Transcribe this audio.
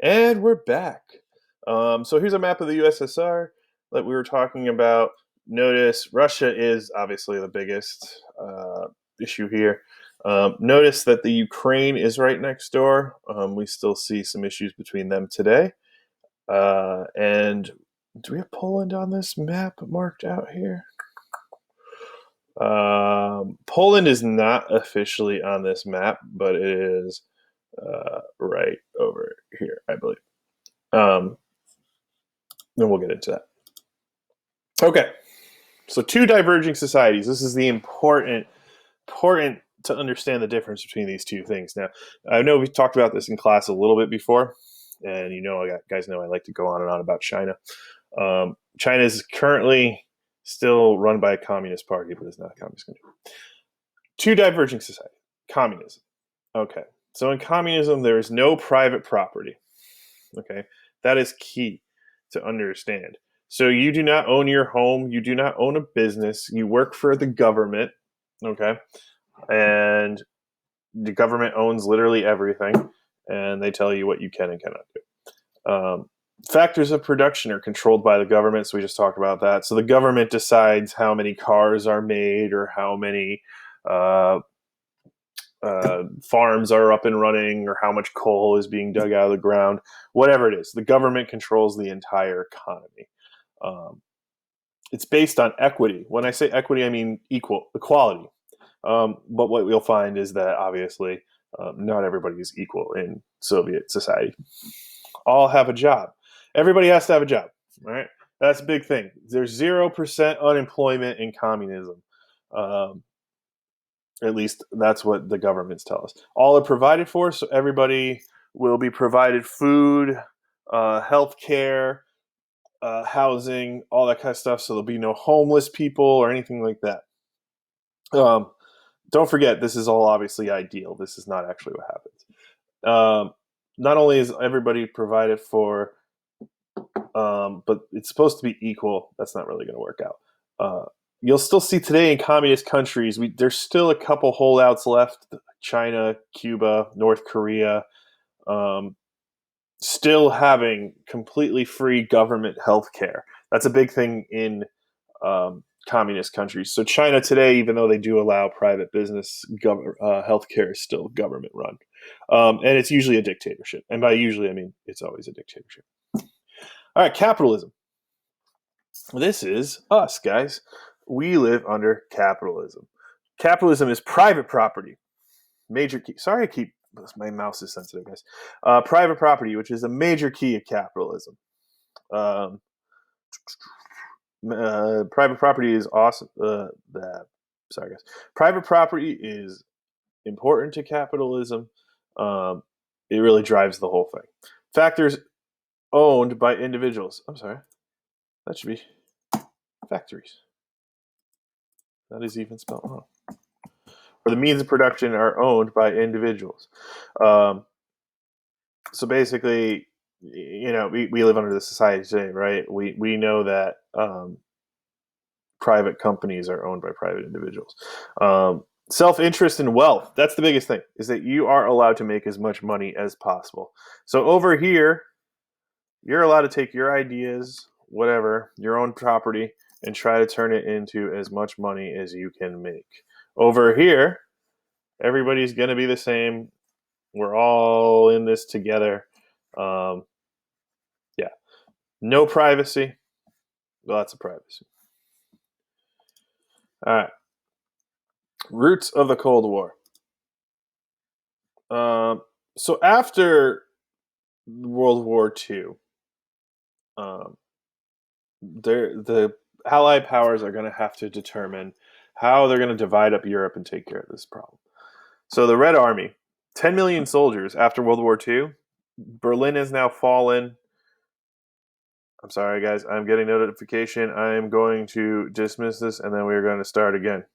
And we're back. So here's a map of the USSR that we were talking about. Notice Russia is obviously the biggest issue here. Notice that the Ukraine is right next door. We still see some issues between them today. And do we have Poland on this map marked out here? Poland is not officially on this map, but it is right over here, I believe. Then we'll get into that. Okay, so two diverging societies. This is the important to understand the difference between these two things. Now, I know we've talked about this in class a little bit before, and guys know I like to go on and on about China. China is currently still run by a communist party, but it's not a communist country. Two diverging societies. Communism. Okay, so in communism, there is no private property. Okay, that is key to understand. So you do not own your home, you do not own a business, you work for the government, okay? And the government owns literally everything, and they tell you what you can and cannot do. Factors of production are controlled by the government, so we just talked about that. So the government decides how many cars are made or how many farms are up and running or how much coal is being dug out of the ground, whatever it is. The government controls the entire economy. It's based on equity. When I say equity, I mean equality. But what we'll find is that obviously not everybody is equal in Soviet society. All have a job. Everybody has to have a job, right? That's a big thing. There's 0% unemployment in communism. At least that's what the governments tell us. All are provided for, so everybody will be provided food, health care, housing, all that kind of stuff. So there'll be no homeless people or anything like that. Don't forget, this is all obviously ideal. This is not actually what happens. Not only is everybody provided for, but it's supposed to be equal. That's not really going to work out. You'll still see today in communist countries, there's still a couple holdouts left. China, Cuba, North Korea, still having completely free government health care. That's a big thing in communist countries. So China today, even though they do allow private business, healthcare is still government run. And it's usually a dictatorship. And by usually, I mean it's always a dictatorship. All right, capitalism. This is us, guys. We live under capitalism. Capitalism is private property. Major key. Sorry, my mouse is sensitive, guys. Private property, which is a major key of capitalism. Private property is awesome. Sorry, guys. Private property is important to capitalism. It really drives the whole thing. Factors owned by individuals. I'm sorry. That should be factories. That is even spelled wrong. Or the means of production are owned by individuals. So basically, we live under the society today, right? We know that private companies are owned by private individuals. Self-interest and wealth, that's the biggest thing, is that you are allowed to make as much money as possible. So over here, you're allowed to take your ideas, whatever, your own property, and try to turn it into as much money as you can make. Over here, everybody's going to be the same. We're all in this together. Yeah. No privacy. Lots of privacy. All right. Roots of the Cold War. So after World War II, the Allied powers are going to have to determine how they're going to divide up Europe and take care of this problem. So the Red Army, 10 million soldiers after World War II. Berlin has now fallen. I'm sorry, guys. I'm getting notification. I am going to dismiss this, and then we're going to start again.